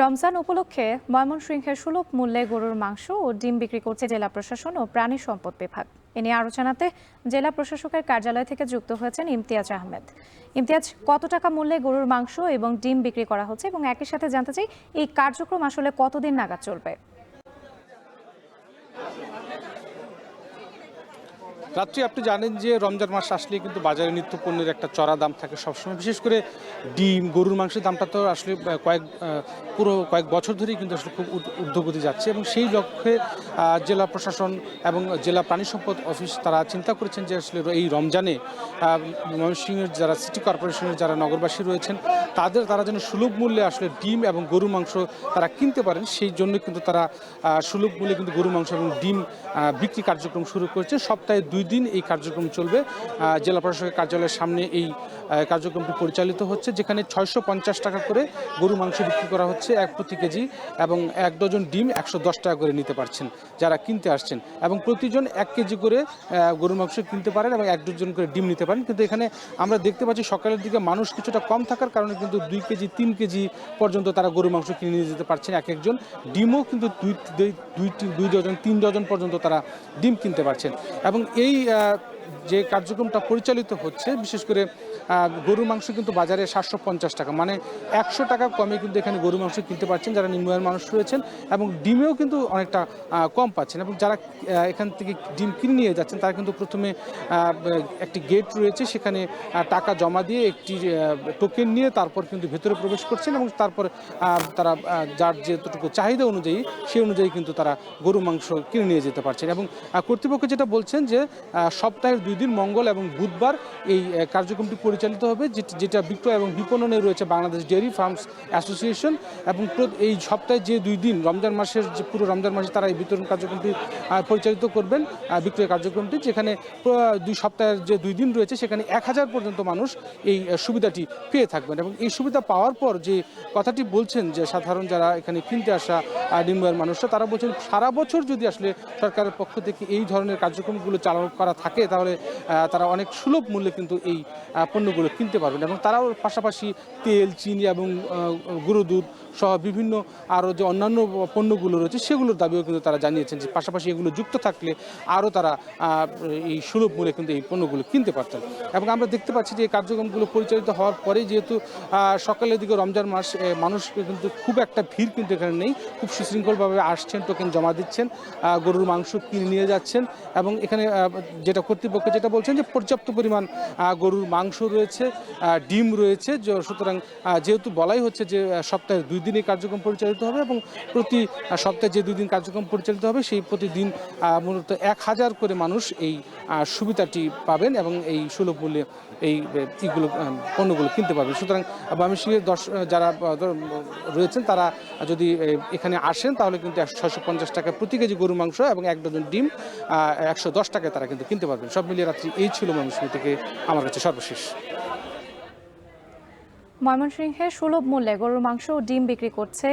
রমজান উপলক্ষে ময়মনসিংহের সুলভ মূল্যে গরুর মাংস ও ডিম বিক্রি করছে জেলা প্রশাসন ও প্রাণী সম্পদ বিভাগ। এ নিয়ে আরও জানাতে জেলা প্রশাসকের কার্যালয় থেকে যুক্ত হয়েছেন ইমতিয়াজ আহমেদ। ইমতিয়াজ, কত টাকা মূল্যে গরুর মাংস এবং ডিম বিক্রি করা হচ্ছে এবং একই সাথে জানতে চাই এই কার্যক্রম আসলে কতদিন নাগাদ চলবে? রাত্রি আপনি জানেন যে রমজান মাস আসলে কিন্তু বাজারে নিত্য পণ্যের একটা চড়া দাম থাকে সবসময়, বিশেষ করে ডিম গরুর মাংসের দামটা তো আসলে পুরো কয়েক বছর ধরেই কিন্তু আসলে খুব ঊর্ধ্বগতি যাচ্ছে এবং সেই লক্ষ্যে জেলা প্রশাসন এবং জেলা প্রাণী সম্পদ অফিস তারা চিন্তা করেছেন যে আসলে এই রমজানে ময়মনসিংহের যারা সিটি কর্পোরেশনের যারা নগরবাসী রয়েছেন তারা যেন সুলভ মূল্যে আসলে ডিম এবং গরুর মাংস তারা কিনতে পারেন, সেই জন্য কিন্তু তারা সুলভ মূল্যে কিন্তু গরুর মাংস এবং ডিম বিক্রি কার্যক্রম শুরু করেছে। সপ্তাহে 2 দিন এই কার্যক্রম চলবে। জেলা প্রশাসকের কার্যালয়ের সামনে এই কার্যক্রমটি পরিচালিত হচ্ছে, যেখানে 650 টাকা করে গরু মাংস বিক্রি করা হচ্ছে প্রতি কেজি এবং 1 ডজন ডিম 110 টাকা করে নিতে পারছেন যারা কিনতে আসছেন, এবং প্রতিজন 1 কেজি করে গরুর মাংস কিনতে পারেন এবং 1 ডজন করে ডিম নিতে পারেন। কিন্তু এখানে আমরা দেখতে পাচ্ছি সকালের দিকে মানুষ কিছুটা কম থাকার কারণে কিন্তু 2 কেজি 3 কেজি পর্যন্ত তারা গরু মাংস কিনে নিয়ে যেতে পারছেন এক একজন। ডিমও কিন্তু 2 ডজন 3 ডজন পর্যন্ত তারা ডিম কিনতে পারছেন। এবং এই যে কার্যক্রমটা পরিচালিত হচ্ছে, বিশেষ করে গরুর মাংস কিন্তু বাজারে 750 টাকা, মানে 100 টাকা কমে কিন্তু এখানে গরুর মাংস কিনতে পারছেন যারা নিম্নআয়ের মানুষ রয়েছেন, এবং ডিমেও কিন্তু অনেকটা কম পাচ্ছেন। এবং যারা এখান থেকে ডিম কিনে নিয়ে যাচ্ছেন তারা কিন্তু প্রথমে একটি গেট রয়েছে, সেখানে টাকা জমা দিয়ে একটি টোকেন নিয়ে তারপর কিন্তু ভেতরে প্রবেশ করছেন এবং তারপর তারা যার যেতটুকু চাহিদা অনুযায়ী সেই অনুযায়ী কিন্তু তারা গরু মাংস কিনে নিয়ে যেতে পারছেন। এবং কর্তৃপক্ষ যেটা বলছেন যে সপ্তাহের 2 দিন মঙ্গল এবং বুধবার এই কার্যক্রমটি পরিচালিত হবে, যেটা বিক্রয় এবং বিপণনে রয়েছে বাংলাদেশ ডেয়ারি ফার্মস অ্যাসোসিয়েশন। এবং এই সপ্তাহে যে 2 দিন রমজান মাসের যে পুরো রমজান মাসে তারা এই বিতরণ কার্যক্রমটি পরিচালিত করবেন, বিক্রয় কার্যক্রমটি, যেখানে 2 সপ্তাহের যে 2 দিন রয়েছে সেখানে 1000 পর্যন্ত মানুষ এই সুবিধাটি পেয়ে থাকবেন। এবং এই সুবিধা পাওয়ার পর যে কথাটি বলছেন যে সাধারণ যারা এখানে কিনতে আসা নিম্নআয়ের মানুষরা, তারা বলছেন সারা বছর যদি আসলে সরকারের পক্ষ থেকে এই ধরনের কার্যক্রমগুলো চালু করা থাকে তাহলে তারা অনেক সুলভ মূল্যে কিন্তু এই পণ্যগুলো কিনতে পারবেন। এবং তারাও পাশাপাশি তেল, চিনি এবং গরুর দুধ সহ বিভিন্ন আরও যে অন্যান্য পণ্যগুলো রয়েছে সেগুলোর দাবিও কিন্তু তারা জানিয়েছেন যে পাশাপাশি এগুলো যুক্ত থাকলে আরও তারা এই সুলভ মূল্যে কিন্তু এই পণ্যগুলো কিনতে পারতেন। এবং আমরা দেখতে পাচ্ছি যে এই কার্যক্রমগুলো পরিচালিত হওয়ার পরে, যেহেতু সকালের দিকে রমজান মাস, মানুষ কিন্তু খুব একটা ভিড় কিন্তু এখানে নেই, খুব সুশৃঙ্খলভাবে আসছেন, টোকেন জমা দিচ্ছেন, গরুর মাংস কিনে নিয়ে যাচ্ছেন। এবং এখানে যেটা কর্তৃপক্ষ যেটা বলছেন যে পর্যাপ্ত পরিমাণ গরুর মাংস রয়েছে, ডিম রয়েছে, সুতরাং যেহেতু বলাই হচ্ছে যে সপ্তাহে 2 দিন এই কার্যক্রম পরিচালিত হবে এবং প্রতি সপ্তাহে যে 2 দিন কার্যক্রম পরিচালিত হবে সেই প্রতিদিন মূলত 1000 করে মানুষ এই সুবিধাটি পাবেন এবং এই সুলভ মূল্যে এই পণ্যগুলো কিনতে পারবেন। সুতরাং ময়মনসিংহের যারা রয়েছেন তারা যদি এখানে আসেন তাহলে কিন্তু 650 টাকা প্রতি কেজি গরু মাংস এবং 1 ডজন ডিম 110 টাকায় তারা কিন্তু কিনতে পারবেন। সব মিলিয়ে রাত্রি এই ছিল ময়মনসিংহ থেকে আমার কাছে সর্বশেষ। ময়মনসিংহে সুলভ মূল্যে গরুর মাংস ও ডিম বিক্রি করছে